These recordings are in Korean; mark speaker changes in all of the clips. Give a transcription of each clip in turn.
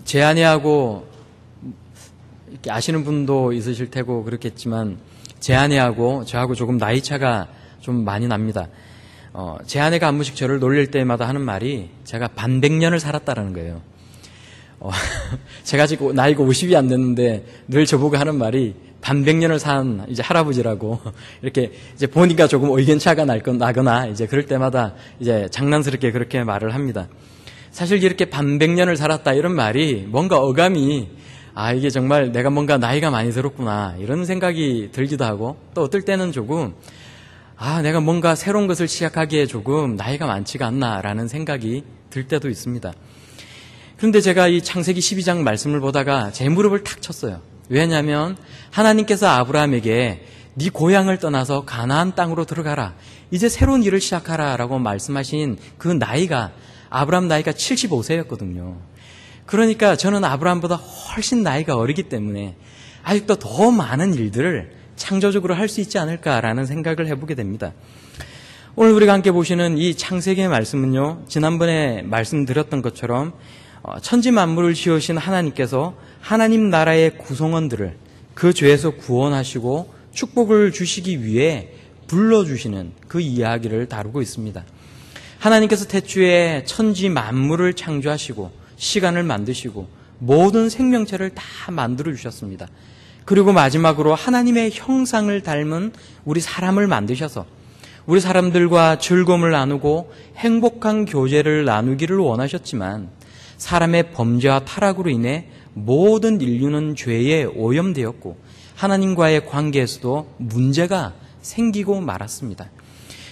Speaker 1: 제 아내하고 이렇게 아시는 분도 있으실 테고 그렇겠지만 제 아내하고 저하고 조금 나이 차가 좀 많이 납니다. 제 아내가 한 번씩 저를 놀릴 때마다 하는 말이 제가 반백년을 살았다라는 거예요. 제가 지금 나이가 50이 안 됐는데 늘 저보고 하는 말이 반백년을 산 이제 할아버지라고 이렇게 이제 보니까 조금 의견 차가 나거나 이제 그럴 때마다 이제 장난스럽게 그렇게 말을 합니다. 사실 이렇게 반백년을 살았다 이런 말이 뭔가 어감이 이게 정말 내가 뭔가 나이가 많이 들었구나 이런 생각이 들기도 하고 또 어떨 때는 조금 내가 뭔가 새로운 것을 시작하기에 조금 나이가 많지가 않나라는 생각이 들 때도 있습니다. 그런데 제가 이 창세기 12장 말씀을 보다가 제 무릎을 탁 쳤어요. 왜냐하면 하나님께서 아브라함에게 네 고향을 떠나서 가나안 땅으로 들어가라. 이제 새로운 일을 시작하라 라고 말씀하신 그 나이가 아브라함 나이가 75세였거든요. 그러니까 저는 아브라함보다 훨씬 나이가 어리기 때문에 아직도 더 많은 일들을 창조적으로 할 수 있지 않을까라는 생각을 해보게 됩니다. 오늘 우리가 함께 보시는 이 창세기의 말씀은요, 지난번에 말씀드렸던 것처럼 천지 만물을 지으신 하나님께서 하나님 나라의 구성원들을 그 죄에서 구원하시고 축복을 주시기 위해 불러주시는 그 이야기를 다루고 있습니다. 하나님께서 태초에 천지 만물을 창조하시고 시간을 만드시고 모든 생명체를 다 만들어 주셨습니다. 그리고 마지막으로 하나님의 형상을 닮은 우리 사람을 만드셔서 우리 사람들과 즐거움을 나누고 행복한 교제를 나누기를 원하셨지만 사람의 범죄와 타락으로 인해 모든 인류는 죄에 오염되었고 하나님과의 관계에서도 문제가 생기고 말았습니다.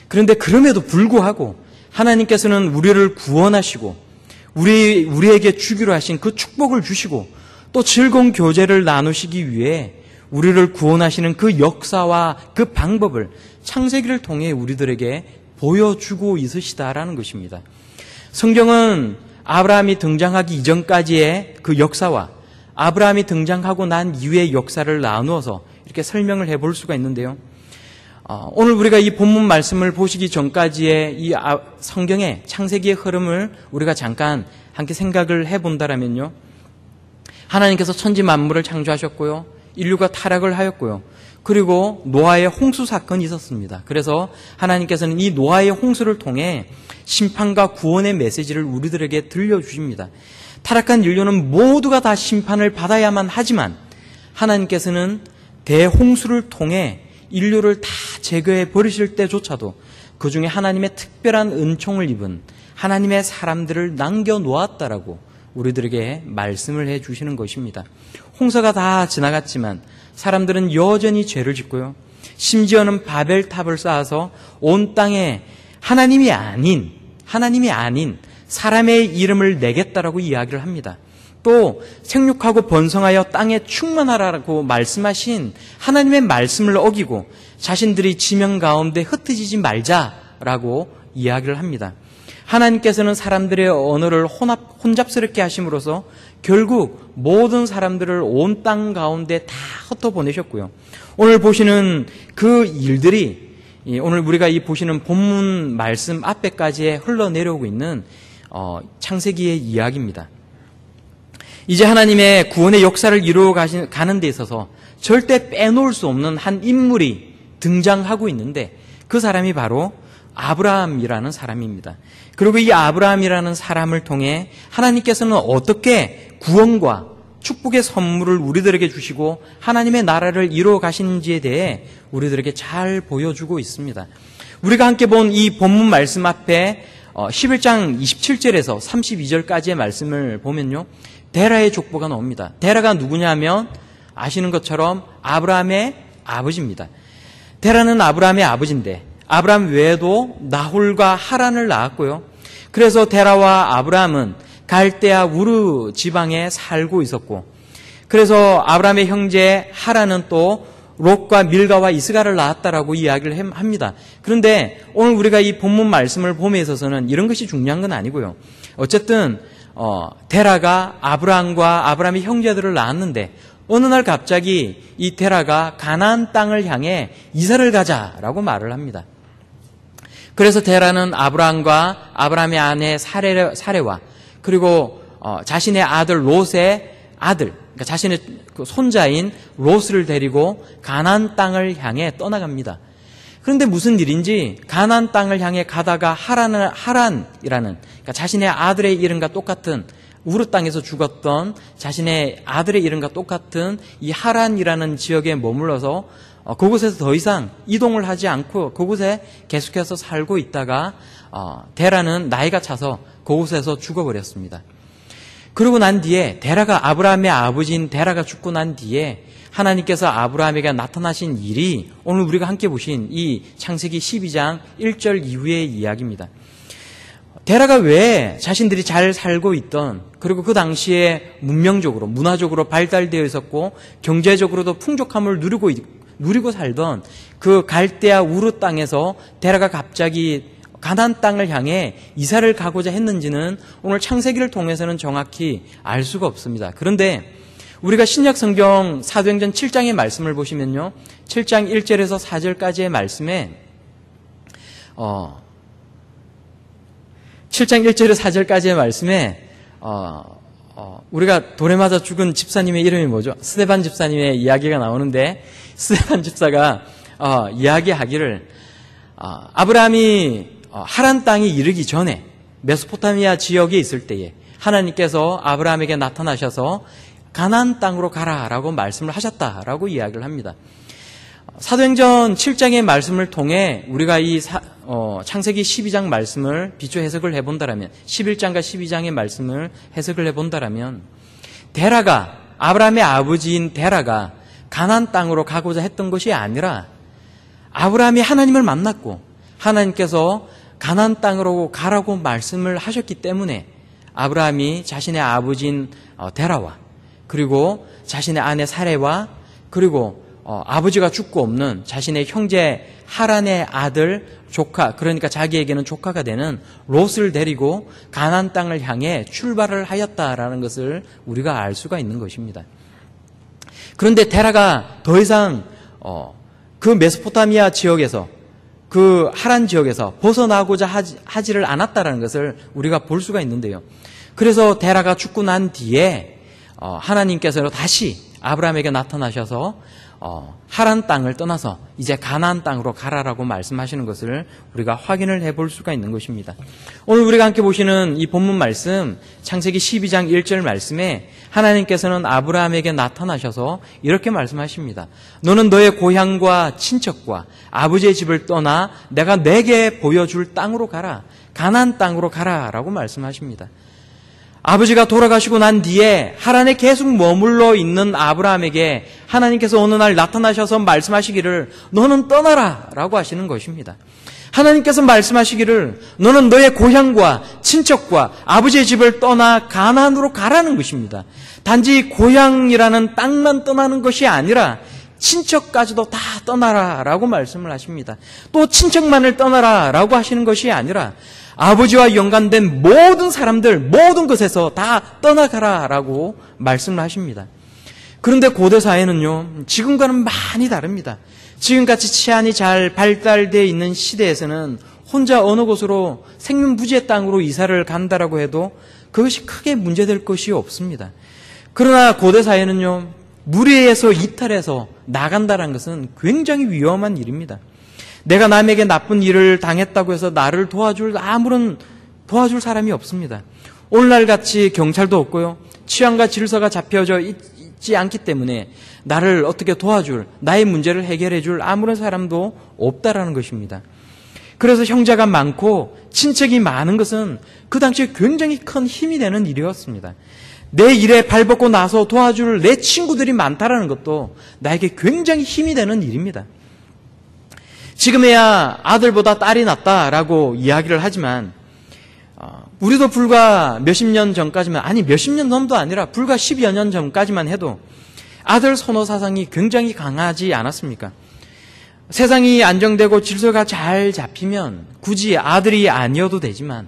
Speaker 1: 그런데 그럼에도 불구하고 하나님께서는 우리를 구원하시고 우리에게 주기로 하신 그 축복을 주시고 또 즐거운 교제를 나누시기 위해 우리를 구원하시는 그 역사와 그 방법을 창세기를 통해 우리들에게 보여주고 있으시다라는 것입니다. 성경은 아브라함이 등장하기 이전까지의 그 역사와 아브라함이 등장하고 난 이후의 역사를 나누어서 이렇게 설명을 해볼 수가 있는데요. 오늘 우리가 이 본문 말씀을 보시기 전까지의 이 성경의 창세기의 흐름을 우리가 잠깐 함께 생각을 해본다면요. 하나님께서 천지 만물을 창조하셨고요. 인류가 타락을 하였고요. 그리고 노아의 홍수 사건이 있었습니다. 그래서 하나님께서는 이 노아의 홍수를 통해 심판과 구원의 메시지를 우리들에게 들려주십니다. 타락한 인류는 모두가 다 심판을 받아야만 하지만 하나님께서는 대홍수를 통해 인류를 다 제거해 버리실 때조차도 그 중에 하나님의 특별한 은총을 입은 하나님의 사람들을 남겨놓았다라고 우리들에게 말씀을 해주시는 것입니다. 홍수가 다 지나갔지만 사람들은 여전히 죄를 짓고요. 심지어는 바벨탑을 쌓아서 온 땅에 하나님이 아닌 사람의 이름을 내겠다라고 이야기를 합니다. 또 생육하고 번성하여 땅에 충만하라고 말씀하신 하나님의 말씀을 어기고 자신들이 지명 가운데 흩어지지 말자라고 이야기를 합니다. 하나님께서는 사람들의 언어를 혼잡스럽게 하심으로써 결국 모든 사람들을 온 땅 가운데 다 흩어보내셨고요. 오늘 보시는 그 일들이 오늘 우리가 이 보시는 본문 말씀 앞에까지 흘러내려오고 있는 창세기의 이야기입니다. 이제 하나님의 구원의 역사를 이루어 가는 데 있어서 절대 빼놓을 수 없는 한 인물이 등장하고 있는데 그 사람이 바로 아브라함이라는 사람입니다. 그리고 이 아브라함이라는 사람을 통해 하나님께서는 어떻게 구원과 축복의 선물을 우리들에게 주시고 하나님의 나라를 이루어 가시는지에 대해 우리들에게 잘 보여주고 있습니다. 우리가 함께 본 이 본문 말씀 앞에 11장 27절에서 32절까지의 말씀을 보면요. 데라의 족보가 나옵니다. 데라가 누구냐면 아시는 것처럼 아브라함의 아버지입니다. 데라는 아브라함의 아버지인데 아브라함 외에도 나홀과 하란을 낳았고요. 그래서 데라와 아브라함은 갈대아 우르 지방에 살고 있었고 그래서 아브라함의 형제 하란은 또 롯과 밀가와 이스가를 낳았다라고 이야기를 합니다. 그런데 오늘 우리가 이 본문 말씀을 봄에 있어서는 이런 것이 중요한 건 아니고요. 어쨌든 데라가 아브라함과 아브라함의 형제들을 낳았는데 어느 날 갑자기 이 데라가 가나안 땅을 향해 이사를 가자라고 말을 합니다. 그래서 데라는 아브라함과 아브라함의 아내 사레와 그리고 자신의 아들 롯의 아들, 그러니까 자신의 그 손자인 롯을 데리고 가나안 땅을 향해 떠나갑니다. 그런데 무슨 일인지 가나안 땅을 향해 가다가 하란이라는, 그러니까 자신의 아들의 이름과 똑같은, 우르 땅에서 죽었던 자신의 아들의 이름과 똑같은 이 하란이라는 지역에 머물러서 그곳에서 더 이상 이동을 하지 않고 그곳에 계속해서 살고 있다가 데라는 나이가 차서 그곳에서 죽어버렸습니다. 그러고 난 뒤에 데라가, 아브라함의 아버지인 데라가 죽고 난 뒤에 하나님께서 아브라함에게 나타나신 일이 오늘 우리가 함께 보신 이 창세기 12장 1절 이후의 이야기입니다. 데라가 왜 자신들이 잘 살고 있던, 그리고 그 당시에 문명적으로, 문화적으로 발달되어 있었고 경제적으로도 풍족함을 누리고 살던 그 갈대아 우르 땅에서 데라가 갑자기 가나안 땅을 향해 이사를 가고자 했는지는 오늘 창세기를 통해서는 정확히 알 수가 없습니다. 그런데 우리가 신약 성경 사도행전 7장의 말씀을 보시면요, 7장 1절에서 4절까지의 말씀에 7장 1절에서 4절까지의 말씀에 우리가 돌에 맞아 죽은 집사님의 이름이 뭐죠? 스데반 집사님의 이야기가 나오는데, 스데반 집사가 이야기하기를 아브라함이 하란 땅에 이르기 전에 메소포타미아 지역에 있을 때에 하나님께서 아브라함에게 나타나셔서 가나안 땅으로 가라라고 말씀을 하셨다라고 이야기를 합니다. 사도행전 7장의 말씀을 통해 우리가 이 창세기 12장 말씀을 비추 해석을 해본다라면, 11장과 12장의 말씀을 해석을 해본다라면, 데라가, 아브라함의 아버지인 데라가 가나안 땅으로 가고자 했던 것이 아니라 아브라함이 하나님을 만났고 하나님께서 가나안 땅으로 가라고 말씀을 하셨기 때문에 아브라함이 자신의 아버지인 데라와, 그리고 자신의 아내 사레와, 그리고 아버지가 죽고 없는 자신의 형제 하란의 아들 조카, 그러니까 자기에게는 조카가 되는 롯을 데리고 가나안 땅을 향해 출발을 하였다라는 것을 우리가 알 수가 있는 것입니다. 그런데 데라가 더 이상 그 메소포타미아 지역에서, 그 하란 지역에서 벗어나고자 하지를 않았다라는 것을 우리가 볼 수가 있는데요. 그래서 데라가 죽고 난 뒤에 하나님께서 다시 아브라함에게 나타나셔서 하란 땅을 떠나서 이제 가나안 땅으로 가라라고 말씀하시는 것을 우리가 확인을 해볼 수가 있는 것입니다. 오늘 우리가 함께 보시는 이 본문 말씀, 창세기 12장 1절 말씀에 하나님께서는 아브라함에게 나타나셔서 이렇게 말씀하십니다. 너는 너의 고향과 친척과 아버지의 집을 떠나 내가 내게 보여줄 땅으로 가라, 가나안 땅으로 가라라고 말씀하십니다. 아버지가 돌아가시고 난 뒤에 하란에 계속 머물러 있는 아브라함에게 하나님께서 어느 날 나타나셔서 말씀하시기를 너는 떠나라 라고 하시는 것입니다. 하나님께서 말씀하시기를 너는 너의 고향과 친척과 아버지의 집을 떠나 가나안으로 가라는 것입니다. 단지 고향이라는 땅만 떠나는 것이 아니라 친척까지도 다 떠나라 라고 말씀을 하십니다. 또 친척만을 떠나라 라고 하시는 것이 아니라 아버지와 연관된 모든 사람들, 모든 것에서 다 떠나가라라고 말씀을 하십니다. 그런데 고대 사회는요, 지금과는 많이 다릅니다. 지금같이 치안이 잘 발달되어 있는 시대에서는 혼자 어느 곳으로 생면부지의 땅으로 이사를 간다라고 해도 그것이 크게 문제될 것이 없습니다. 그러나 고대 사회는요, 무리에서 이탈해서 나간다는 것은 굉장히 위험한 일입니다. 내가 남에게 나쁜 일을 당했다고 해서 나를 아무런 도와줄 사람이 없습니다. 오늘날 같이 경찰도 없고요, 치안과 질서가 잡혀져 있지 않기 때문에 나를 어떻게 도와줄, 나의 문제를 해결해 줄 아무런 사람도 없다라는 것입니다. 그래서 형제가 많고 친척이 많은 것은 그 당시에 굉장히 큰 힘이 되는 일이었습니다. 내 일에 발벗고 나서 도와줄 내 친구들이 많다라는 것도 나에게 굉장히 힘이 되는 일입니다. 지금에야 아들보다 딸이 낫다라고 이야기를 하지만 우리도 불과 몇십 년 전까지만, 아니 몇십 년 전도 아니라 불과 10여 년 전까지만 해도 아들 선호 사상이 굉장히 강하지 않았습니까? 세상이 안정되고 질서가 잘 잡히면 굳이 아들이 아니어도 되지만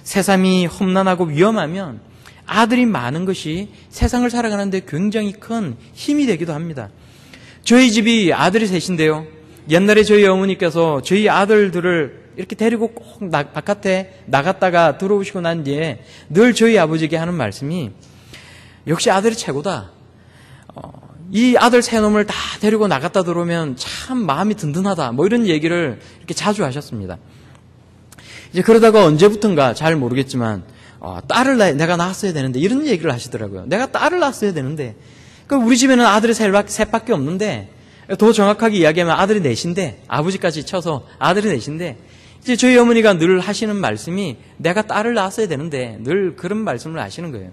Speaker 1: 세상이 험난하고 위험하면 아들이 많은 것이 세상을 살아가는 데 굉장히 큰 힘이 되기도 합니다. 저희 집이 아들이 셋인데요, 옛날에 저희 어머니께서 저희 아들들을 이렇게 데리고 꼭 바깥에 나갔다가 들어오시고 난 뒤에 늘 저희 아버지에게 하는 말씀이 역시 아들이 최고다. 이 아들 세 놈을 다 데리고 나갔다 들어오면 참 마음이 든든하다. 뭐 이런 얘기를 이렇게 자주 하셨습니다. 이제 그러다가 언제부턴가 잘 모르겠지만 딸을 내가 낳았어야 되는데 이런 얘기를 하시더라고요. 내가 딸을 낳았어야 되는데 우리 집에는 아들이 셋밖에 없는데 더 정확하게 이야기하면 아들이 넷인데 아버지까지 쳐서 아들이 넷인데 이제 저희 어머니가 늘 하시는 말씀이 내가 딸을 낳았어야 되는데 늘 그런 말씀을 하시는 거예요.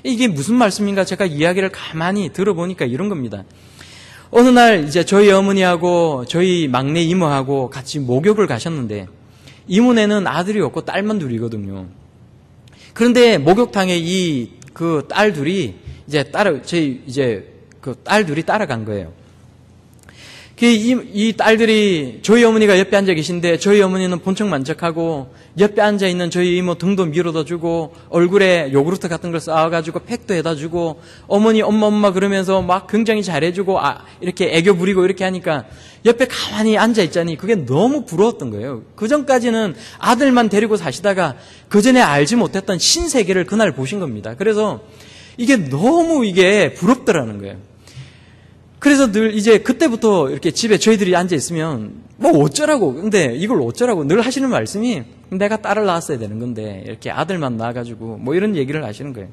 Speaker 1: 이게 무슨 말씀인가 제가 이야기를 가만히 들어보니까 이런 겁니다. 어느 날 이제 저희 어머니하고 저희 막내 이모하고 같이 목욕을 가셨는데 이모네는 아들이 없고 딸만 둘이거든요. 그런데 목욕탕에 그 딸 둘이 그 딸 둘이 따라간 거예요. 이 딸들이 저희 어머니가 옆에 앉아 계신데 저희 어머니는 본척 만척하고 옆에 앉아 있는 저희 이모 등도 밀어다 주고 얼굴에 요구르트 같은 걸 쌓아가지고 팩도 해다 주고 어머니 엄마 그러면서 막 굉장히 잘해주고 이렇게 애교 부리고 이렇게 하니까 옆에 가만히 앉아 있자니 그게 너무 부러웠던 거예요. 그 전까지는 아들만 데리고 사시다가 그 전에 알지 못했던 신세계를 그날 보신 겁니다. 그래서 이게 너무 부럽더라는 거예요. 그래서 늘 이제 그때부터 이렇게 집에 저희들이 앉아 있으면 뭐 어쩌라고, 근데 이걸 어쩌라고 늘 하시는 말씀이 내가 딸을 낳았어야 되는 건데 이렇게 아들만 낳아가지고 뭐 이런 얘기를 하시는 거예요.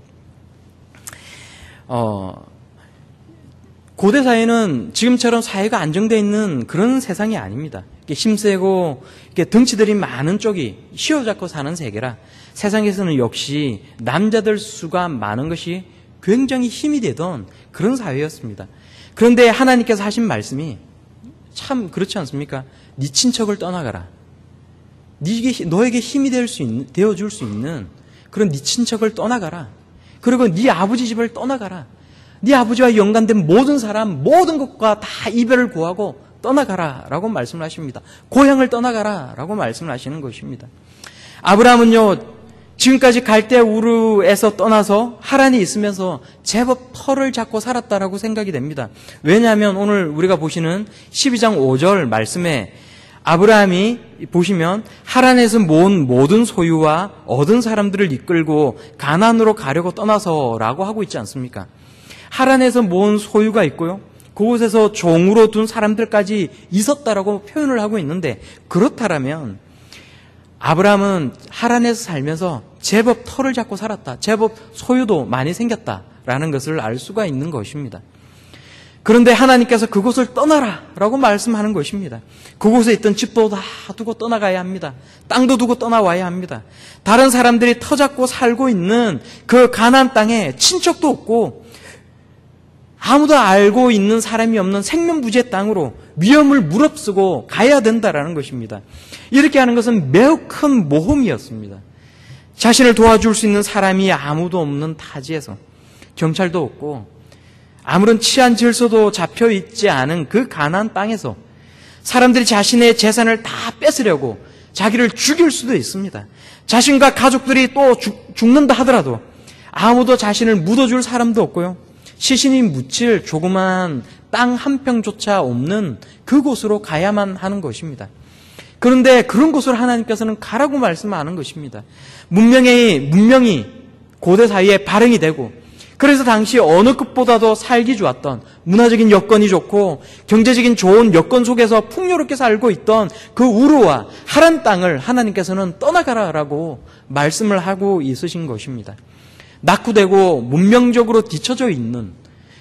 Speaker 1: 고대 사회는 지금처럼 사회가 안정되어 있는 그런 세상이 아닙니다. 힘세고 덩치들이 많은 쪽이 휘어잡고 사는 세계라 세상에서는 역시 남자들 수가 많은 것이 굉장히 힘이 되던 그런 사회였습니다. 그런데 하나님께서 하신 말씀이 참 그렇지 않습니까? 네 친척을 떠나가라. 너에게 힘이 되어줄 수 있는 그런 네 친척을 떠나가라. 그리고 네 아버지 집을 떠나가라. 네 아버지와 연관된 모든 사람, 모든 것과 다 이별을 구하고 떠나가라 라고 말씀을 하십니다. 고향을 떠나가라 라고 말씀을 하시는 것입니다. 아브라함은요, 지금까지 갈대우르에서 떠나서 하란에 있으면서 제법 터를 잡고 살았다라고 생각이 됩니다. 왜냐하면 오늘 우리가 보시는 12장 5절 말씀에 아브라함이 보시면 하란에서 모은 모든 소유와 얻은 사람들을 이끌고 가나안으로 가려고 떠나서라고 하고 있지 않습니까? 하란에서 모은 소유가 있고요. 그곳에서 종으로 둔 사람들까지 있었다라고 표현을 하고 있는데 그렇다라면 아브라함은 하란에서 살면서 제법 터를 잡고 살았다. 제법 소유도 많이 생겼다라는 것을 알 수가 있는 것입니다. 그런데 하나님께서 그곳을 떠나라 라고 말씀하는 것입니다. 그곳에 있던 집도 다 두고 떠나가야 합니다. 땅도 두고 떠나와야 합니다. 다른 사람들이 터 잡고 살고 있는 그 가나안 땅에 친척도 없고 아무도 알고 있는 사람이 없는 생면부지의 땅으로 위험을 무릅쓰고 가야 된다라는 것입니다. 이렇게 하는 것은 매우 큰 모험이었습니다. 자신을 도와줄 수 있는 사람이 아무도 없는 타지에서 경찰도 없고 아무런 치안 질서도 잡혀 있지 않은 그 가나안 땅에서 사람들이 자신의 재산을 다 뺏으려고 자기를 죽일 수도 있습니다. 자신과 가족들이 또 죽는다 하더라도 아무도 자신을 묻어줄 사람도 없고요. 시신이 묻힐 조그만 땅 한 평조차 없는 그곳으로 가야만 하는 것입니다. 그런데 그런 곳을 하나님께서는 가라고 말씀하는 것입니다. 문명이 고대 사회에 발행이 되고 그래서 당시 어느 끝보다도 살기 좋았던 문화적인 여건이 좋고 경제적인 좋은 여건 속에서 풍요롭게 살고 있던 그 우르와 하란 땅을 하나님께서는 떠나가라라고 말씀을 하고 있으신 것입니다. 낙후되고 문명적으로 뒤처져 있는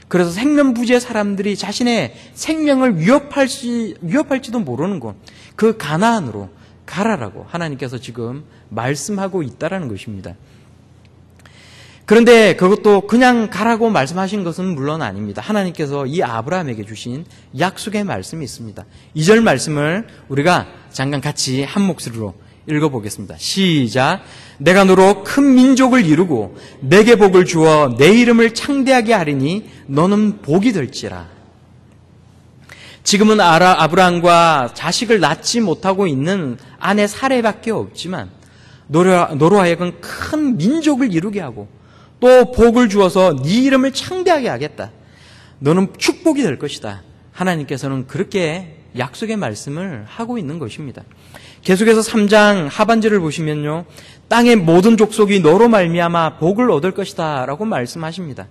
Speaker 1: 그래서 생면부지의 사람들이 자신의 생명을 위협할지도 모르는 곳, 그 가나안으로 가라라고 하나님께서 지금 말씀하고 있다라는 것입니다. 그런데 그것도 그냥 가라고 말씀하신 것은 물론 아닙니다. 하나님께서 이 아브라함에게 주신 약속의 말씀이 있습니다. 2절 말씀을 우리가 잠깐 같이 한 목소리로 읽어보겠습니다. 시작. 내가 너로 큰 민족을 이루고 내게 복을 주어 내 이름을 창대하게 하리니 너는 복이 될지라. 지금은 아브라함과 자식을 낳지 못하고 있는 아내 사레밖에 없지만 너로 하여금 큰 민족을 이루게 하고 또 복을 주어서 네 이름을 창대하게 하겠다. 너는 축복이 될 것이다. 하나님께서는 그렇게 약속의 말씀을 하고 있는 것입니다. 계속해서 3장 하반절을 보시면요, 땅의 모든 족속이 너로 말미암아 복을 얻을 것이다 라고 말씀하십니다.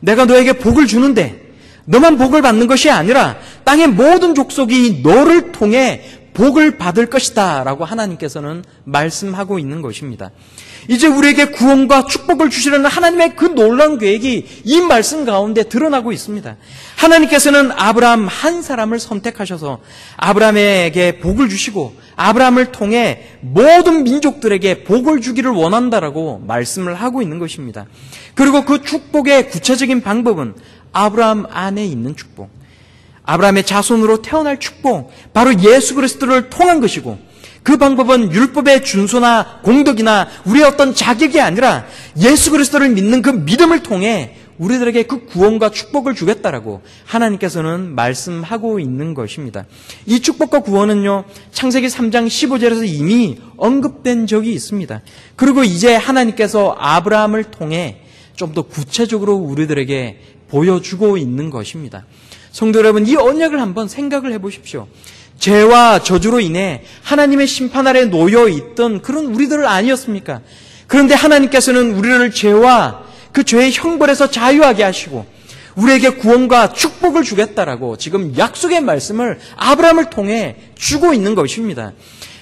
Speaker 1: 내가 너에게 복을 주는데 너만 복을 받는 것이 아니라 땅의 모든 족속이 너를 통해 복을 받을 것이다 라고 하나님께서는 말씀하고 있는 것입니다. 이제 우리에게 구원과 축복을 주시려는 하나님의 그 놀라운 계획이 이 말씀 가운데 드러나고 있습니다. 하나님께서는 아브라함 한 사람을 선택하셔서 아브라함에게 복을 주시고 아브라함을 통해 모든 민족들에게 복을 주기를 원한다라고 말씀을 하고 있는 것입니다. 그리고 그 축복의 구체적인 방법은 아브라함 안에 있는 축복, 아브라함의 자손으로 태어날 축복, 바로 예수 그리스도를 통한 것이고, 그 방법은 율법의 준수나 공덕이나 우리의 어떤 자격이 아니라 예수 그리스도를 믿는 그 믿음을 통해 우리들에게 그 구원과 축복을 주겠다라고 하나님께서는 말씀하고 있는 것입니다. 이 축복과 구원은요, 창세기 3장 15절에서 이미 언급된 적이 있습니다. 그리고 이제 하나님께서 아브라함을 통해 좀 더 구체적으로 우리들에게 보여주고 있는 것입니다. 성도 여러분, 이 언약을 한번 생각을 해보십시오. 죄와 저주로 인해 하나님의 심판 아래 놓여 있던 그런 우리들을 아니었습니까? 그런데 하나님께서는 우리를 죄와 그 죄의 형벌에서 자유하게 하시고 우리에게 구원과 축복을 주겠다라고 지금 약속의 말씀을 아브라함을 통해 주고 있는 것입니다.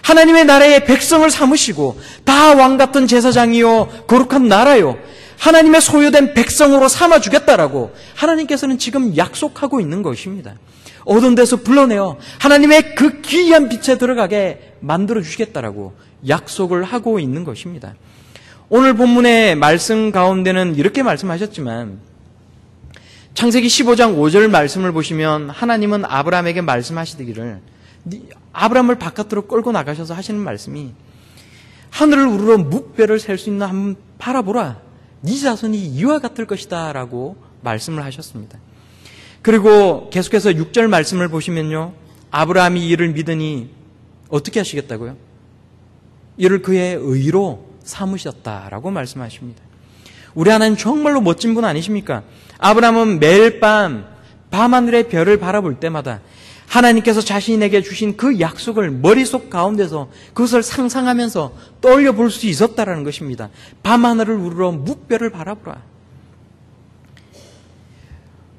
Speaker 1: 하나님의 나라의 백성을 삼으시고 다 왕같은 제사장이요 거룩한 나라요 하나님의 소유된 백성으로 삼아주겠다라고 하나님께서는 지금 약속하고 있는 것입니다. 어두운 데서 불러내어 하나님의 그 기이한 빛에 들어가게 만들어주시겠다라고 약속을 하고 있는 것입니다. 오늘 본문의 말씀 가운데는 이렇게 말씀하셨지만 창세기 15장 5절 말씀을 보시면 하나님은 아브라함에게 말씀하시기를 아브라함을 바깥으로 끌고 나가셔서 하시는 말씀이 하늘을 우러러 뭇별을 셀 수 있나 한번 바라보라. 네 자손이 이와 같을 것이다 라고 말씀을 하셨습니다. 그리고 계속해서 6절 말씀을 보시면요, 아브라함이 이를 믿으니 어떻게 하시겠다고요? 이를 그의 의로 삼으셨다라고 말씀하십니다. 우리 하나님 정말로 멋진 분 아니십니까? 아브라함은 매일 밤하늘의 별을 바라볼 때마다 하나님께서 자신에게 주신 그 약속을 머릿속 가운데서 그것을 상상하면서 떠올려 볼 수 있었다라는 것입니다. 밤하늘을 우러러 뭇별을 바라보라.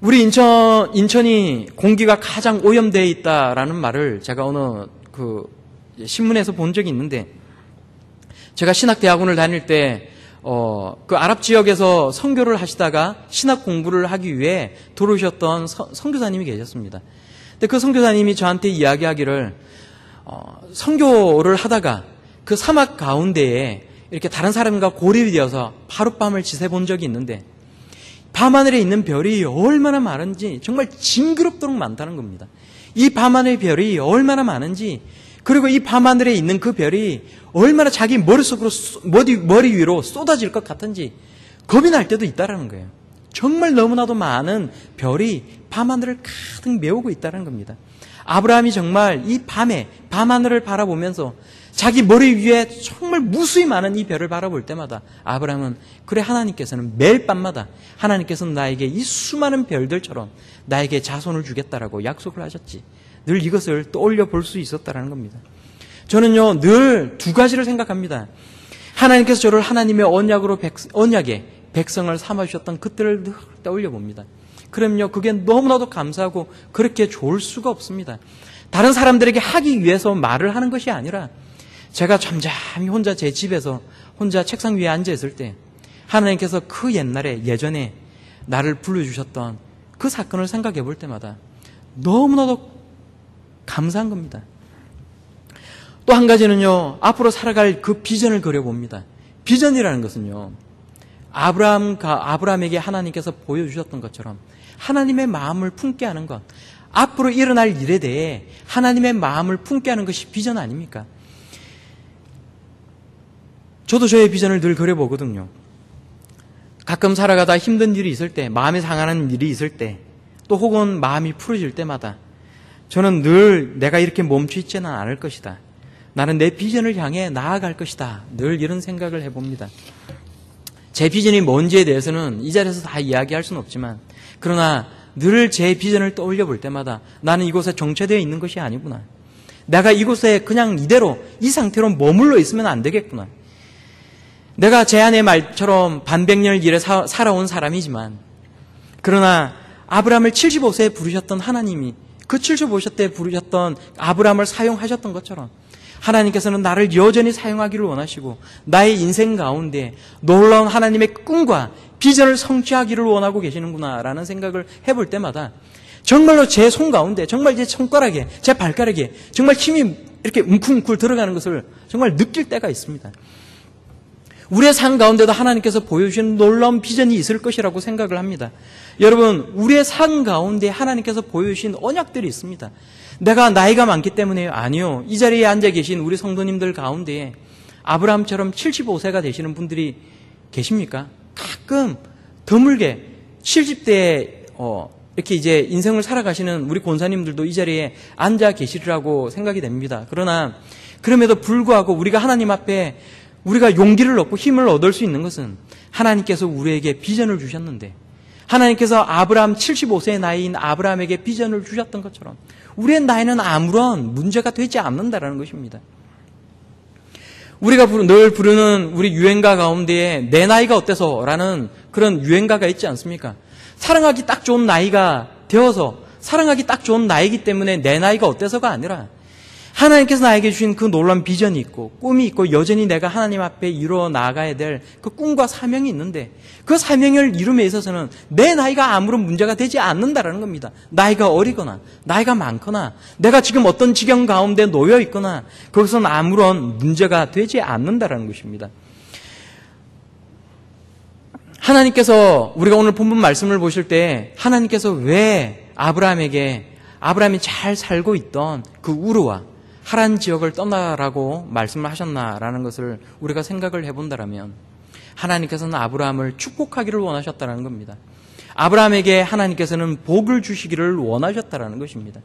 Speaker 1: 우리 인천이 공기가 가장 오염되어 있다라는 말을 제가 어느 신문에서 본 적이 있는데, 제가 신학대학원을 다닐 때 그 아랍 지역에서 선교를 하시다가 신학 공부를 하기 위해 들어오셨던 선교사님이 계셨습니다. 근데 그 선교사님이 저한테 이야기하기를 선교를 하다가 그 사막 가운데에 이렇게 다른 사람과 고립이 되어서 하룻밤을 지새본 적이 있는데 밤하늘에 있는 별이 얼마나 많은지 정말 징그럽도록 많다는 겁니다. 이 밤하늘의 별이 얼마나 많은지, 그리고 이 밤하늘에 있는 그 별이 얼마나 자기 머리 위로 쏟아질 것 같은지 겁이 날 때도 있다는 거예요. 정말 너무나도 많은 별이 밤하늘을 가득 메우고 있다는 겁니다. 아브라함이 정말 이 밤하늘을 바라보면서 자기 머리 위에 정말 무수히 많은 이 별을 바라볼 때마다 아브라함은 그래, 하나님께서는 매일 밤마다 하나님께서는 나에게 이 수많은 별들처럼 나에게 자손을 주겠다라고 약속을 하셨지. 늘 이것을 떠올려 볼 수 있었다라는 겁니다. 저는요, 늘 두 가지를 생각합니다. 하나님께서 저를 하나님의 언약의 백성을 삼아주셨던 그때를 늘 떠올려 봅니다. 그럼요, 그게 너무나도 감사하고 그렇게 좋을 수가 없습니다. 다른 사람들에게 하기 위해서 말을 하는 것이 아니라 제가 잠잠히 혼자 제 집에서 혼자 책상 위에 앉아 있을 때 하나님께서 그 예전에 나를 불러주셨던 그 사건을 생각해 볼 때마다 너무나도 감사한 겁니다. 또 한 가지는요, 앞으로 살아갈 그 비전을 그려봅니다. 비전이라는 것은요, 아브라함에게 하나님께서 보여주셨던 것처럼 하나님의 마음을 품게 하는 것, 앞으로 일어날 일에 대해 하나님의 마음을 품게 하는 것이 비전 아닙니까? 저도 저의 비전을 늘 그려보거든요. 가끔 살아가다 힘든 일이 있을 때, 마음이 상하는 일이 있을 때, 또 혹은 마음이 풀어질 때마다 저는 늘 내가 이렇게 멈춰 있지는 않을 것이다. 나는 내 비전을 향해 나아갈 것이다. 늘 이런 생각을 해봅니다. 제 비전이 뭔지에 대해서는 이 자리에서 다 이야기할 수는 없지만, 그러나 늘 제 비전을 떠올려 볼 때마다 나는 이곳에 정체되어 있는 것이 아니구나. 내가 이곳에 그냥 이대로 이 상태로 머물러 있으면 안 되겠구나. 내가 제 아내 말처럼 반백년을 일해 살아온 사람이지만 그러나 아브라함을 75세에 부르셨던 하나님이 그 75세 때 부르셨던 아브라함을 사용하셨던 것처럼 하나님께서는 나를 여전히 사용하기를 원하시고 나의 인생 가운데 놀라운 하나님의 꿈과 비전을 성취하기를 원하고 계시는구나라는 생각을 해볼 때마다 정말로 제 손 가운데 정말 제 손가락에 제 발가락에 정말 힘이 이렇게 웅쿵웅쿵 들어가는 것을 정말 느낄 때가 있습니다. 우리의 삶 가운데도 하나님께서 보여주시는 놀라운 비전이 있을 것이라고 생각을 합니다. 여러분, 우리의 삶 가운데 하나님께서 보여주신 언약들이 있습니다. 내가 나이가 많기 때문에요? 아니요. 이 자리에 앉아 계신 우리 성도님들 가운데에 아브라함처럼 75세가 되시는 분들이 계십니까? 가끔 드물게 70대에 이렇게 이제 인생을 살아가시는 우리 권사님들도 이 자리에 앉아 계시리라고 생각이 됩니다. 그러나 그럼에도 불구하고 우리가 하나님 앞에 우리가 용기를 얻고 힘을 얻을 수 있는 것은 하나님께서 우리에게 비전을 주셨는데 하나님께서 아브라함 75세의 나이인 아브라함에게 비전을 주셨던 것처럼 우리의 나이는 아무런 문제가 되지 않는다라는 것입니다. 우리가 늘 부르는 우리 유행가 가운데에 내 나이가 어때서 라는 그런 유행가가 있지 않습니까? 사랑하기 딱 좋은 나이가 되어서 사랑하기 딱 좋은 나이기 때문에 내 나이가 어때서가 아니라 하나님께서 나에게 주신 그 놀라운 비전이 있고 꿈이 있고 여전히 내가 하나님 앞에 이루어 나가야 될 그 꿈과 사명이 있는데 그 사명을 이룸에 있어서는 내 나이가 아무런 문제가 되지 않는다라는 겁니다. 나이가 어리거나 나이가 많거나 내가 지금 어떤 지경 가운데 놓여 있거나 그것은 아무런 문제가 되지 않는다라는 것입니다. 하나님께서 우리가 오늘 본문 말씀을 보실 때 하나님께서 왜 아브라함이 잘 살고 있던 그 우르와 하란 지역을 떠나라고 말씀을 하셨나라는 것을 우리가 생각을 해본다면 하나님께서는 아브라함을 축복하기를 원하셨다는 겁니다. 아브라함에게 하나님께서는 복을 주시기를 원하셨다는 것입니다.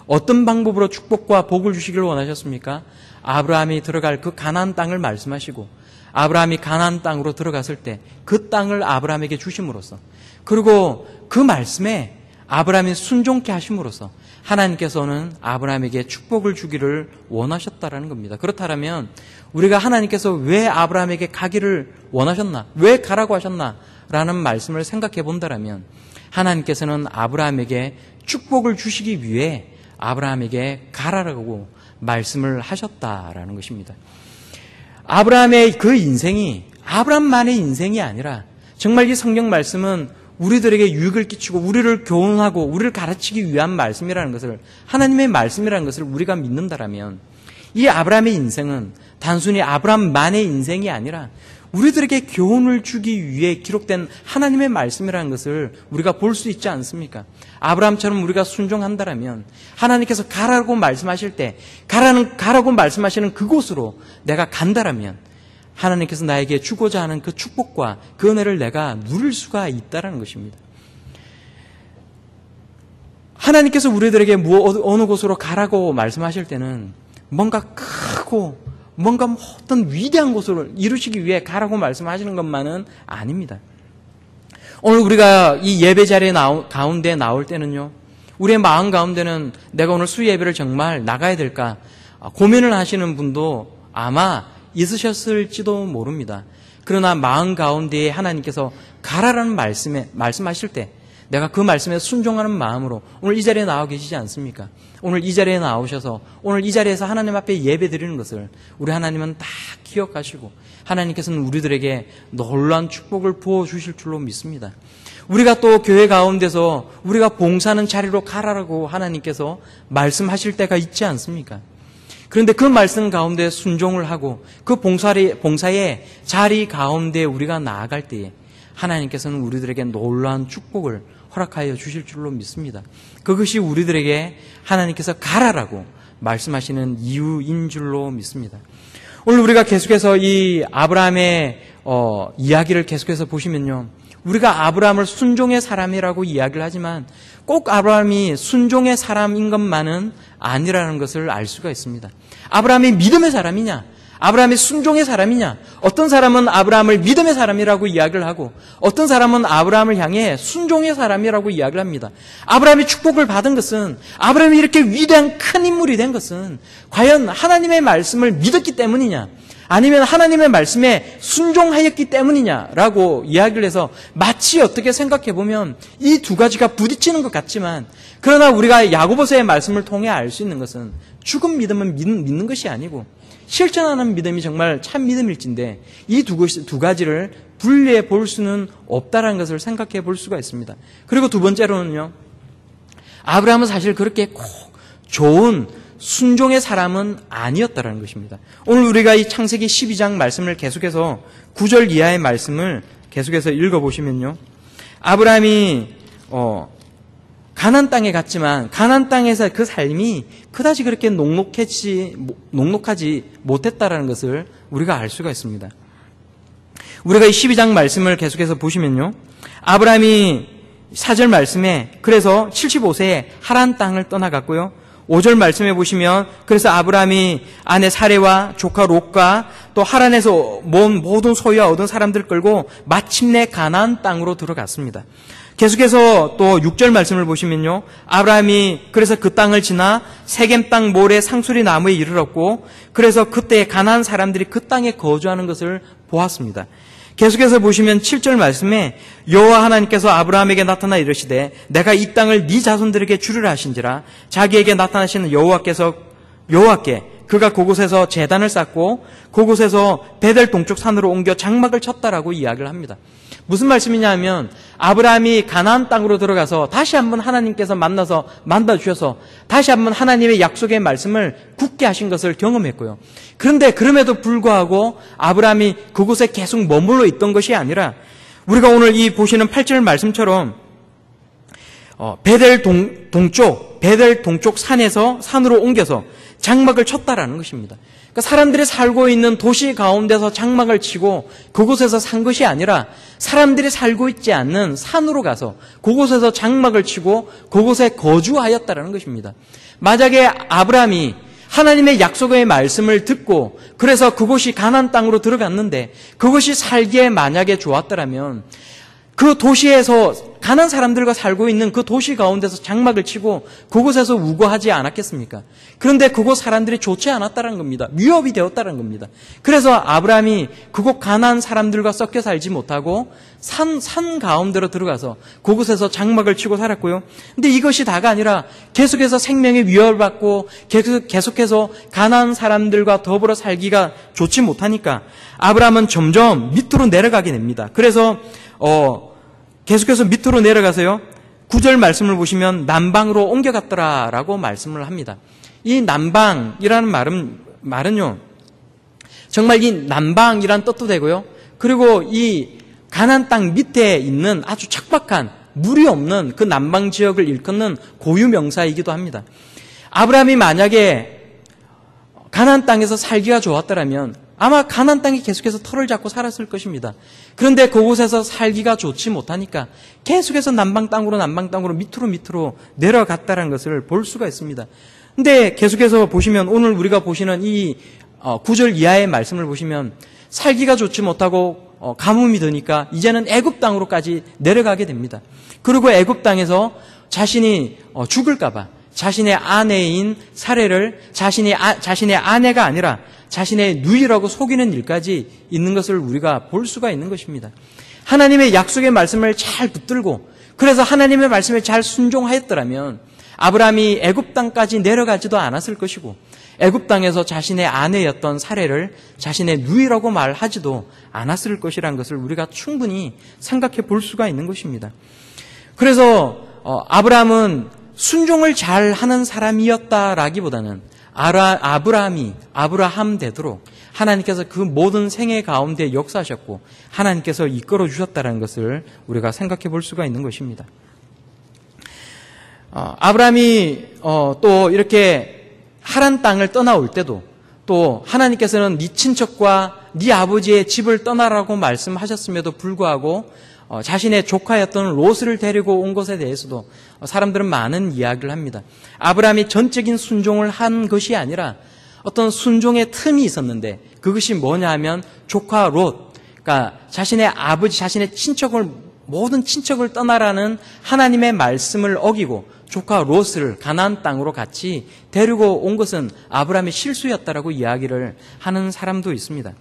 Speaker 1: 어떤 방법으로 축복과 복을 주시기를 원하셨습니까? 아브라함이 들어갈 그 가나안 땅을 말씀하시고 아브라함이 가나안 땅으로 들어갔을 때 그 땅을 아브라함에게 주심으로써 그리고 그 말씀에 아브라함이 순종케 하심으로써 하나님께서는 아브라함에게 축복을 주기를 원하셨다라는 겁니다. 그렇다면 우리가 하나님께서 왜 아브라함에게 가기를 원하셨나? 왜 가라고 하셨나? 라는 말씀을 생각해 본다면 하나님께서는 아브라함에게 축복을 주시기 위해 아브라함에게 가라라고 말씀을 하셨다라는 것입니다. 아브라함의 그 인생이 아브라함만의 인생이 아니라 정말 이 성경 말씀은 우리들에게 유익을 끼치고 우리를 교훈하고 우리를 가르치기 위한 말씀이라는 것을 하나님의 말씀이라는 것을 우리가 믿는다라면 이 아브라함의 인생은 단순히 아브라함만의 인생이 아니라 우리들에게 교훈을 주기 위해 기록된 하나님의 말씀이라는 것을 우리가 볼 수 있지 않습니까? 아브라함처럼 우리가 순종한다라면 하나님께서 가라고 말씀하실 때 가라고 말씀하시는 그곳으로 내가 간다라면 하나님께서 나에게 주고자 하는 그 축복과 그 은혜를 내가 누릴 수가 있다는 것입니다. 하나님께서 우리들에게 어느 곳으로 가라고 말씀하실 때는 뭔가 크고 뭔가 어떤 위대한 곳을 이루시기 위해 가라고 말씀하시는 것만은 아닙니다. 오늘 우리가 이 예배 자리에 가운데 나올 때는요, 우리의 마음 가운데는 내가 오늘 수예배를 정말 나가야 될까 고민을 하시는 분도 아마 있으셨을지도 모릅니다. 그러나 마음 가운데에 하나님께서 가라라는 말씀하실 때 내가 그 말씀에 순종하는 마음으로 오늘 이 자리에 나와 계시지 않습니까? 오늘 이 자리에 나오셔서 오늘 이 자리에서 하나님 앞에 예배 드리는 것을 우리 하나님은 다 기억하시고 하나님께서는 우리들에게 놀라운 축복을 부어주실 줄로 믿습니다. 우리가 또 교회 가운데서 우리가 봉사하는 자리로 가라라고 하나님께서 말씀하실 때가 있지 않습니까? 그런데 그 말씀 가운데 순종을 하고 그 봉사의 자리 가운데 우리가 나아갈 때에 하나님께서는 우리들에게 놀라운 축복을 허락하여 주실 줄로 믿습니다. 그것이 우리들에게 하나님께서 가라라고 말씀하시는 이유인 줄로 믿습니다. 오늘 우리가 계속해서 이 아브라함의 이야기를 계속해서 보시면요, 우리가 아브라함을 순종의 사람이라고 이야기를 하지만 꼭 아브라함이 순종의 사람인 것만은 아니라는 것을 알 수가 있습니다. 아브라함이 믿음의 사람이냐? 아브라함이 순종의 사람이냐? 어떤 사람은 아브라함을 믿음의 사람이라고 이야기를 하고 어떤 사람은 아브라함을 향해 순종의 사람이라고 이야기를 합니다. 아브라함이 축복을 받은 것은, 아브라함이 이렇게 위대한 큰 인물이 된 것은 과연 하나님의 말씀을 믿었기 때문이냐? 아니면 하나님의 말씀에 순종하였기 때문이냐라고 이야기를 해서 마치 어떻게 생각해 보면 이 두 가지가 부딪히는 것 같지만, 그러나 우리가 야고보서의 말씀을 통해 알 수 있는 것은 죽은 믿음은 믿는 것이 아니고 실천하는 믿음이 정말 참 믿음일진데 이 두 가지를 분리해 볼 수는 없다라는 것을 생각해 볼 수가 있습니다. 그리고 두 번째로는요, 아브라함은 사실 그렇게 꼭 좋은 순종의 사람은 아니었다라는 것입니다. 오늘 우리가 이 창세기 12장 말씀을 계속해서 9절 이하의 말씀을 계속해서 읽어보시면요, 아브라함이 가나안 땅에 갔지만 가나안 땅에서 그 삶이 그다지 그렇게 녹록하지 못했다라는 것을 우리가 알 수가 있습니다. 우리가 이 12장 말씀을 계속해서 보시면요, 아브라함이 4절 말씀에 그래서 75세에 하란 땅을 떠나갔고요, 5절 말씀해 보시면 그래서 아브라함이 아내 사레와 조카 롯과 또 하란에서 모은 모든 소유와 얻은 사람들 끌고 마침내 가나안 땅으로 들어갔습니다. 계속해서 또 6절 말씀을 보시면요, 아브라함이 그래서 그 땅을 지나 세겜 땅 모래 상수리 나무에 이르렀고 그래서 그때 가나안 사람들이 그 땅에 거주하는 것을 보았습니다. 계속해서 보시면 7절 말씀에 여호와 하나님께서 아브라함에게 나타나 이르시되 내가 이 땅을 네 자손들에게 주리라 하신지라. 자기에게 나타나시는 여호와께 그가 그곳에서 제단을 쌓고 그곳에서 베델 동쪽 산으로 옮겨 장막을 쳤다라고 이야기를 합니다. 무슨 말씀이냐 하면 아브라함이 가나안 땅으로 들어가서 다시 한번 하나님께서 만나주셔서 다시 한번 하나님의 약속의 말씀을 굳게 하신 것을 경험했고요. 그런데 그럼에도 불구하고 아브라함이 그곳에 계속 머물러 있던 것이 아니라 우리가 오늘 이 보시는 8절 말씀처럼 베델 동쪽 산으로 옮겨서 장막을 쳤다라는 것입니다. 그러니까 사람들이 살고 있는 도시 가운데서 장막을 치고 그곳에서 산 것이 아니라 사람들이 살고 있지 않는 산으로 가서 그곳에서 장막을 치고 그곳에 거주하였다라는 것입니다. 만약에 아브라함이 하나님의 약속의 말씀을 듣고 그래서 그곳이 가나안 땅으로 들어갔는데 그것이 살기에 만약에 좋았더라면 그 도시에서 가나안 사람들과 살고 있는 그 도시 가운데서 장막을 치고 그곳에서 우거하지 않았겠습니까? 그런데 그곳 사람들이 좋지 않았다는 겁니다. 위협이 되었다는 겁니다. 그래서 아브라함이 그곳 가나안 사람들과 섞여 살지 못하고 산 가운데로 들어가서 그곳에서 장막을 치고 살았고요. 근데 이것이 다가 아니라 계속해서 생명의 위협을 받고 계속해서 가나안 사람들과 더불어 살기가 좋지 못하니까 아브라함은 점점 밑으로 내려가게 됩니다. 그래서 계속해서 밑으로 내려가서요, 9절 말씀을 보시면 남방으로 옮겨갔더라라고 말씀을 합니다. 이 남방이라는 말은요, 정말 이 남방이란 뜻도 되고요, 그리고 이 가나안 땅 밑에 있는 아주 척박한 물이 없는 그 남방 지역을 일컫는 고유 명사이기도 합니다. 아브라함이 만약에 가나안 땅에서 살기가 좋았더라면 아마 가나안 땅에 계속해서 털을 잡고 살았을 것입니다. 그런데 그곳에서 살기가 좋지 못하니까 계속해서 남방 땅으로 밑으로 내려갔다는 것을 볼 수가 있습니다. 근데 계속해서 보시면 오늘 우리가 보시는 이 9절 이하의 말씀을 보시면 살기가 좋지 못하고 가뭄이 드니까 이제는 애굽 땅으로까지 내려가게 됩니다. 그리고 애굽 땅에서 자신이 죽을까 봐 자신의 아내인 사레를 자신의 아내가 아니라 자신의 누이라고 속이는 일까지 있는 것을 우리가 볼 수가 있는 것입니다. 하나님의 약속의 말씀을 잘 붙들고 그래서 하나님의 말씀에 잘 순종하였더라면 아브라함이 애굽 땅까지 내려가지도 않았을 것이고 애굽 땅에서 자신의 아내였던 사레를 자신의 누이라고 말하지도 않았을 것이라는 것을 우리가 충분히 생각해 볼 수가 있는 것입니다. 그래서 아브라함은 순종을 잘 하는 사람이었다라기보다는 아브라함 되도록 하나님께서 그 모든 생애 가운데 역사하셨고 하나님께서 이끌어 주셨다는 것을 우리가 생각해 볼 수가 있는 것입니다. 아브라함이 또 이렇게 하란 땅을 떠나올 때도 또 하나님께서는 네 친척과 네 아버지의 집을 떠나라고 말씀하셨음에도 불구하고 자신의 조카였던 롯을 데리고 온 것에 대해서도 사람들은 많은 이야기를 합니다. 아브라함이 전적인 순종을 한 것이 아니라 어떤 순종의 틈이 있었는데 그것이 뭐냐 하면 조카 롯, 그러니까 자신의 아버지, 자신의 모든 친척을 떠나라는 하나님의 말씀을 어기고 조카 롯을 가나안 땅으로 같이 데리고 온 것은 아브라함의 실수였다라고 이야기를 하는 사람도 있습니다.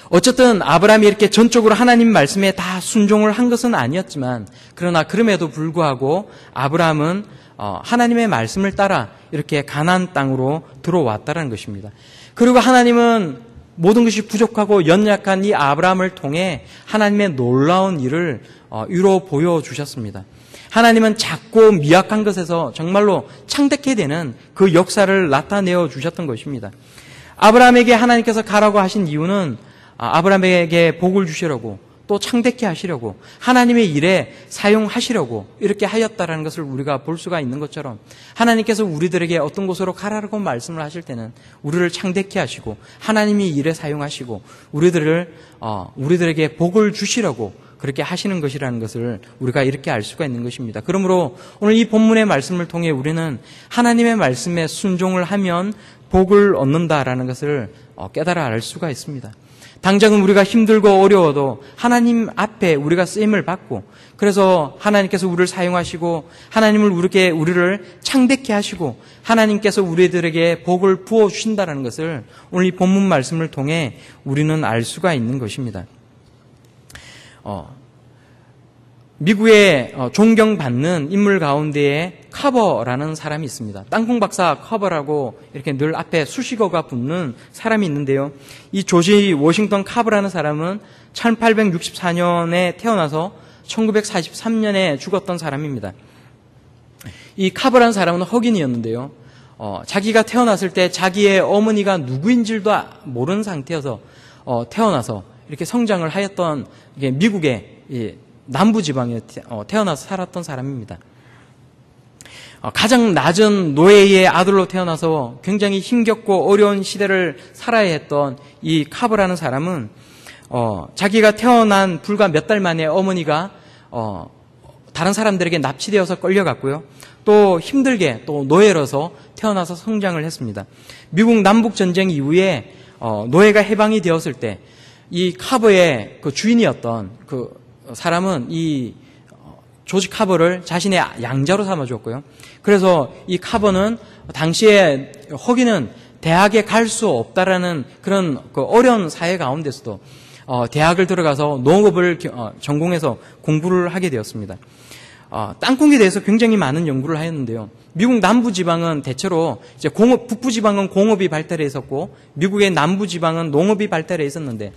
Speaker 1: 어쨌든 아브라함이 이렇게 전적으로 하나님 말씀에 다 순종을 한 것은 아니었지만, 그러나 그럼에도 불구하고 아브라함은 하나님의 말씀을 따라 이렇게 가나안 땅으로 들어왔다는 것입니다. 그리고 하나님은 모든 것이 부족하고 연약한 이 아브라함을 통해 하나님의 놀라운 일을 이루 보여주셨습니다. 하나님은 작고 미약한 것에서 정말로 창대케 되는 그 역사를 나타내어 주셨던 것입니다. 아브라함에게 하나님께서 가라고 하신 이유는 아브라함에게 복을 주시려고, 또 창대케 하시려고, 하나님의 일에 사용하시려고 이렇게 하였다라는 것을 우리가 볼 수가 있는 것처럼, 하나님께서 우리들에게 어떤 곳으로 가라고 말씀을 하실 때는 우리를 창대케 하시고 하나님이 일에 사용하시고 우리들에게 복을 주시려고 그렇게 하시는 것이라는 것을 우리가 이렇게 알 수가 있는 것입니다. 그러므로 오늘 이 본문의 말씀을 통해 우리는 하나님의 말씀에 순종을 하면 복을 얻는다라는 것을 깨달아 알 수가 있습니다. 당장은 우리가 힘들고 어려워도 하나님 앞에 우리가 쓰임을 받고, 그래서 하나님께서 우리를 사용하시고 하나님을 우리를 창대케 하시고 하나님께서 우리들에게 복을 부어주신다는 것을 오늘 이 본문 말씀을 통해 우리는 알 수가 있는 것입니다. 미국의 존경받는 인물 가운데에 카버라는 사람이 있습니다. 땅콩 박사 카버라고 이렇게 늘 앞에 수식어가 붙는 사람이 있는데요. 이 조지 워싱턴 카버라는 사람은 1864년에 태어나서 1943년에 죽었던 사람입니다. 이 카버라는 사람은 흑인이었는데요. 자기가 태어났을 때 자기의 어머니가 누구인지도 모르는 상태여서 태어나서 이렇게 성장을 하였던 미국의 남부지방에 태어나서 살았던 사람입니다. 가장 낮은 노예의 아들로 태어나서 굉장히 힘겹고 어려운 시대를 살아야 했던 이 카버라는 사람은 자기가 태어난 불과 몇 달 만에 어머니가 다른 사람들에게 납치되어서 끌려갔고요. 또 힘들게 또 노예로서 태어나서 성장을 했습니다. 미국 남북전쟁 이후에 노예가 해방이 되었을 때 이 카버의 그 주인이었던 그 사람은 이 조지 카버를 자신의 양자로 삼아주었고요. 그래서 이 카버는 당시에 흑인은 대학에 갈 수 없다라는 그런 그 어려운 사회 가운데서도 대학을 들어가서 농업을 전공해서 공부를 하게 되었습니다. 땅콩에 대해서 굉장히 많은 연구를 하였는데요. 미국 남부지방은 대체로 이제 북부지방은 공업이 발달해 있었고 미국의 남부지방은 농업이 발달해 있었는데,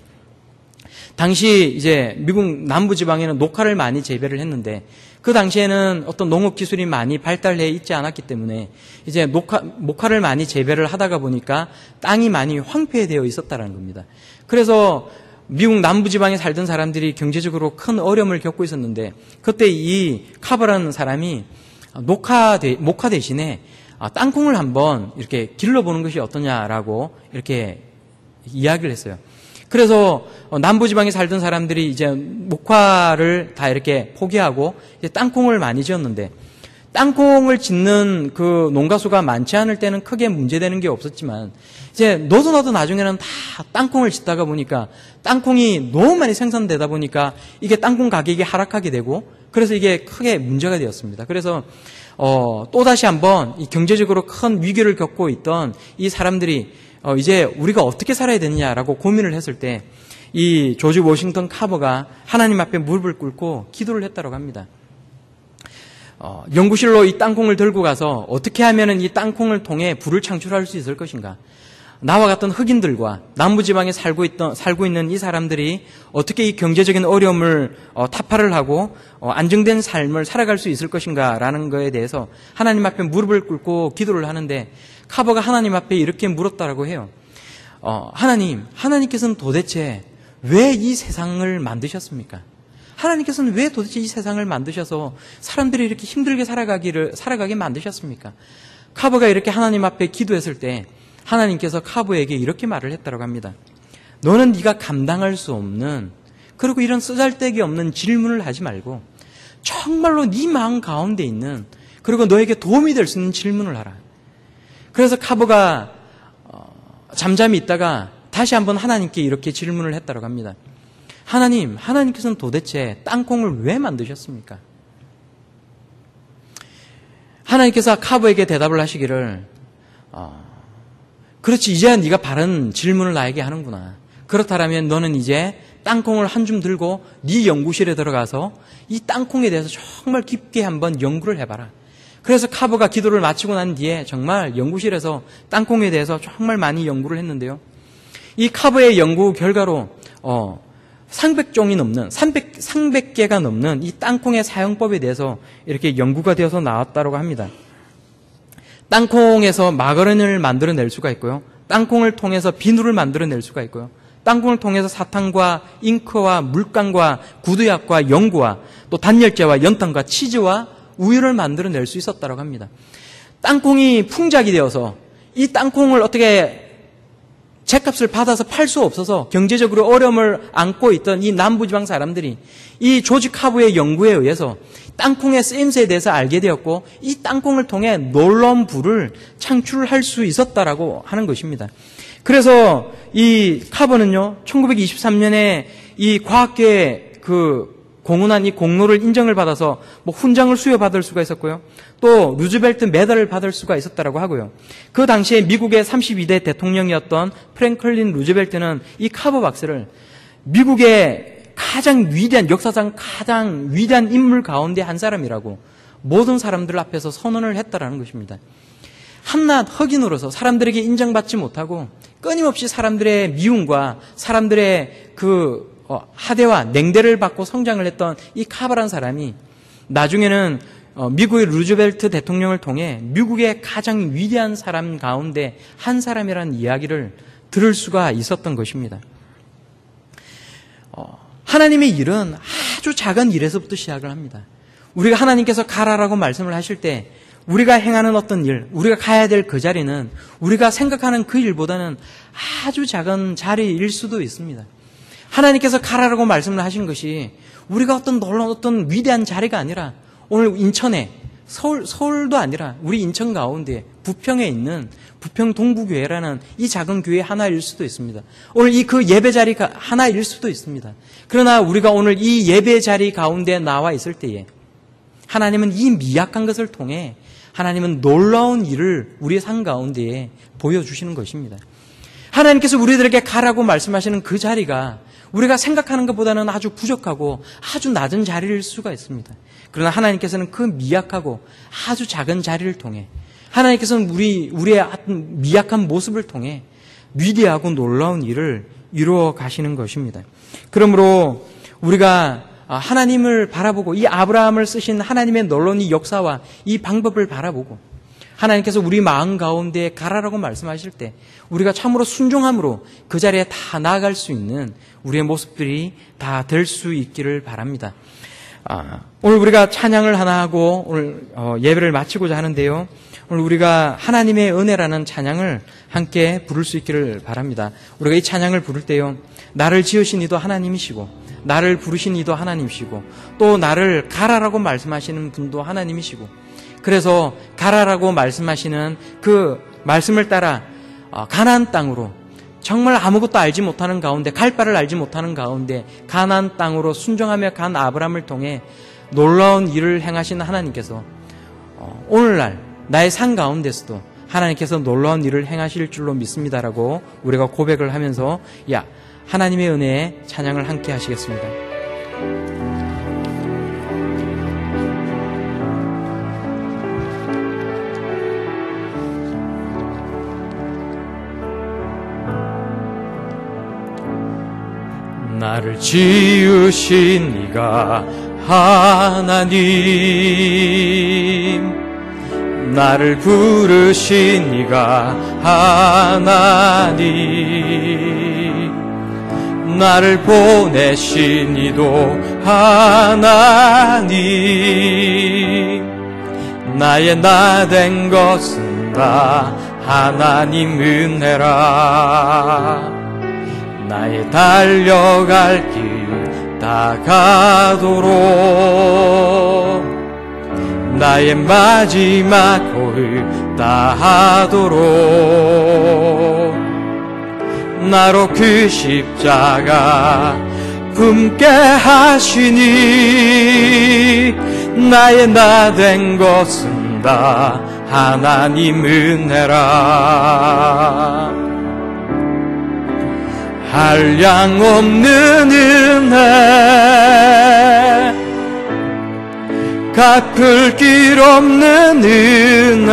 Speaker 1: 당시 이제 미국 남부지방에는 녹화를 많이 재배를 했는데 그 당시에는 어떤 농업 기술이 많이 발달해 있지 않았기 때문에 이제 목화를 많이 재배를 하다가 보니까 땅이 많이 황폐되어 있었다는 겁니다. 그래서 미국 남부지방에 살던 사람들이 경제적으로 큰 어려움을 겪고 있었는데, 그때 이 카버라는 사람이 목화 대신에 땅콩을 한번 이렇게 길러보는 것이 어떠냐라고 이렇게 이야기를 했어요. 그래서 남부지방에 살던 사람들이 이제 목화를 다 이렇게 포기하고 이제 땅콩을 많이 지었는데, 땅콩을 짓는 그 농가수가 많지 않을 때는 크게 문제되는 게 없었지만, 이제 너도 나도 나중에는 다 땅콩을 짓다가 보니까 땅콩이 너무 많이 생산되다 보니까 이게 땅콩 가격이 하락하게 되고, 그래서 이게 크게 문제가 되었습니다. 그래서 또다시 한번 이 경제적으로 큰 위기를 겪고 있던 이 사람들이 이제 우리가 어떻게 살아야 되느냐라고 고민을 했을 때 이 조지 워싱턴 카버가 하나님 앞에 무릎을 꿇고 기도를 했다고 합니다. 연구실로 이 땅콩을 들고 가서 어떻게 하면 이 땅콩을 통해 부를 창출할 수 있을 것인가, 나와 같은 흑인들과 남부지방에 살고 있는 이 사람들이 어떻게 이 경제적인 어려움을 타파를 하고 안정된 삶을 살아갈 수 있을 것인가라는 것에 대해서 하나님 앞에 무릎을 꿇고 기도를 하는데, 카버가 하나님 앞에 이렇게 물었다라고 해요. 하나님께서는 도대체 왜 이 세상을 만드셨습니까? 하나님께서는 왜 도대체 이 세상을 만드셔서 사람들이 이렇게 힘들게 살아가게 만드셨습니까? 카버가 이렇게 하나님 앞에 기도했을 때 하나님께서 카버에게 이렇게 말을 했다고 합니다. 너는 네가 감당할 수 없는, 그리고 이런 쓰잘데기 없는 질문을 하지 말고 정말로 네 마음 가운데 있는, 그리고 너에게 도움이 될 수 있는 질문을 하라. 그래서 카버가 잠잠히 있다가 다시 한번 하나님께 이렇게 질문을 했다고 합니다. 하나님께서는 도대체 땅콩을 왜 만드셨습니까? 하나님께서 카브에게 대답을 하시기를 그렇지, 이제야 네가 바른 질문을 나에게 하는구나. 그렇다면 너는 이제 땅콩을 한 줌 들고 네 연구실에 들어가서 이 땅콩에 대해서 정말 깊게 한번 연구를 해봐라. 그래서 카브가 기도를 마치고 난 뒤에 정말 연구실에서 땅콩에 대해서 정말 많이 연구를 했는데요. 이 카브의 연구 결과로 300종이 넘는 300개가 넘는 이 땅콩의 사용법에 대해서 이렇게 연구가 되어서 나왔다고 합니다. 땅콩에서 마가린을 만들어낼 수가 있고요. 땅콩을 통해서 비누를 만들어낼 수가 있고요. 땅콩을 통해서 사탕과 잉크와 물감과 구두약과 연고와 또 단열재와 연탄과 치즈와 우유를 만들어낼 수 있었다고 합니다. 땅콩이 풍작이 되어서 이 땅콩을 어떻게 죗값을 받아서 팔 수 없어서 경제적으로 어려움을 안고 있던 이 남부지방 사람들이 이 조지 카브의 연구에 의해서 땅콩의 쓰임새에 대해서 알게 되었고 이 땅콩을 통해 놀라운 부를 창출할 수 있었다라고 하는 것입니다. 그래서 이 카브는요, 1923년에 이 과학계의 공헌한 이 공로를 인정을 받아서 훈장을 수여받을 수가 있었고요. 또 루즈벨트 메달을 받을 수가 있었다고 하고요. 그 당시에 미국의 32대 대통령이었던 프랭클린 루즈벨트는 이 카브 박사를 미국의 가장 위대한, 역사상 가장 위대한 인물 가운데 한 사람이라고 모든 사람들 앞에서 선언을 했다라는 것입니다. 한낱 흑인으로서 사람들에게 인정받지 못하고 끊임없이 사람들의 미움과 사람들의 하대와 냉대를 받고 성장을 했던 이 카브라는 사람이 나중에는 미국의 루즈벨트 대통령을 통해 미국의 가장 위대한 사람 가운데 한 사람이라는 이야기를 들을 수가 있었던 것입니다. 하나님의 일은 아주 작은 일에서부터 시작을 합니다. 우리가 하나님께서 가라라고 말씀을 하실 때 우리가 행하는 어떤 일, 우리가 가야 될 그 자리는 우리가 생각하는 그 일보다는 아주 작은 자리일 수도 있습니다. 하나님께서 가라라고 말씀을 하신 것이 우리가 어떤 놀라운 어떤 위대한 자리가 아니라 오늘 인천에 서울도 아니라 우리 인천 가운데 부평에 있는 부평 동부교회라는 이 작은 교회 하나일 수도 있습니다. 오늘 이 그 예배 자리가 하나일 수도 있습니다. 그러나 우리가 오늘 이 예배 자리 가운데 나와 있을 때에 하나님은 이 미약한 것을 통해 하나님은 놀라운 일을 우리의 삶 가운데에 보여주시는 것입니다. 하나님께서 우리들에게 가라고 말씀하시는 그 자리가 우리가 생각하는 것보다는 아주 부족하고 아주 낮은 자리일 수가 있습니다. 그러나 하나님께서는 그 미약하고 아주 작은 자리를 통해 하나님께서는 우리의 미약한 모습을 통해 위대하고 놀라운 일을 이루어 가시는 것입니다. 그러므로 우리가 하나님을 바라보고 이 아브라함을 쓰신 하나님의 놀라운 이 역사와 이 방법을 바라보고 하나님께서 우리 마음 가운데 가라라고 말씀하실 때 우리가 참으로 순종함으로 그 자리에 다 나아갈 수 있는 우리의 모습들이 다 될 수 있기를 바랍니다. 오늘 우리가 찬양을 하나 하고 오늘 예배를 마치고자 하는데요. 오늘 우리가 하나님의 은혜라는 찬양을 함께 부를 수 있기를 바랍니다. 우리가 이 찬양을 부를 때요, 나를 지으신 이도 하나님이시고 나를 부르신 이도 하나님이시고 또 나를 가라라고 말씀하시는 분도 하나님이시고, 그래서 가라라고 말씀하시는 그 말씀을 따라 가나안 땅으로, 정말 아무것도 알지 못하는 가운데, 갈 바를 알지 못하는 가운데 가나안 땅으로 순종하며 간 아브라함을 통해 놀라운 일을 행하신 하나님께서 오늘날 나의 삶 가운데서도 하나님께서 놀라운 일을 행하실 줄로 믿습니다라고 우리가 고백을 하면서 하나님의 은혜에 찬양을 함께 하시겠습니다. 나를 지으신 이가 하나님, 나를 부르신 이가 하나님, 나를 보내신 이도 하나님, 나의 나 된 것은 다 하나님 은혜라. 나의 달려갈 길 다 가도록, 나의 마지막 호흡 다 하도록, 나로 그 십자가 품게 하시니 나의 나 된 것은 다 하나님 은혜라. 한량 없는 은혜, 갚을 길 없는 은혜,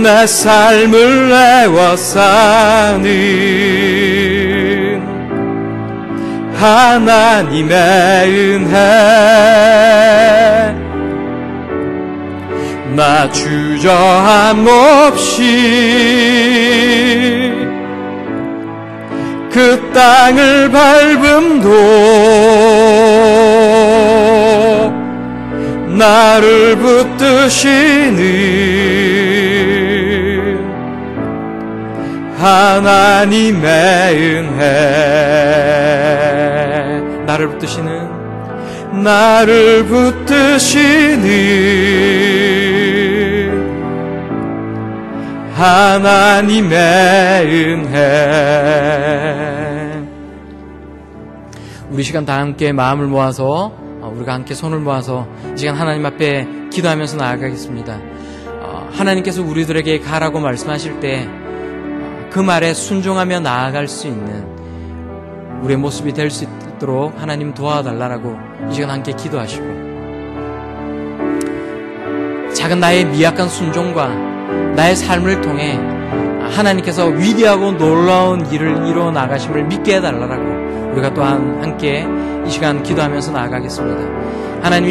Speaker 1: 내 삶을 내어 사는 하나님의 은혜, 나 주저함 없이 그 땅을 밟음도 나를 붙드시는 하나님의 은혜, 나를 붙드시는 하나님의 은혜. 우리 시간 다 함께 마음을 모아서, 우리가 함께 손을 모아서 이 시간 하나님 앞에 기도하면서 나아가겠습니다. 하나님께서 우리들에게 가라고 말씀하실 때 그 말에 순종하며 나아갈 수 있는 우리의 모습이 될 수 있도록 하나님 도와달라고 이 시간 함께 기도하시고, 작은 나의 미약한 순종과 나의 삶을 통해 하나님께서 위대하고 놀라운 일을 이루어 나가심을 믿게 해달라고 우리가 또한 함께 이 시간 기도하면서 나아가겠습니다. 하나님,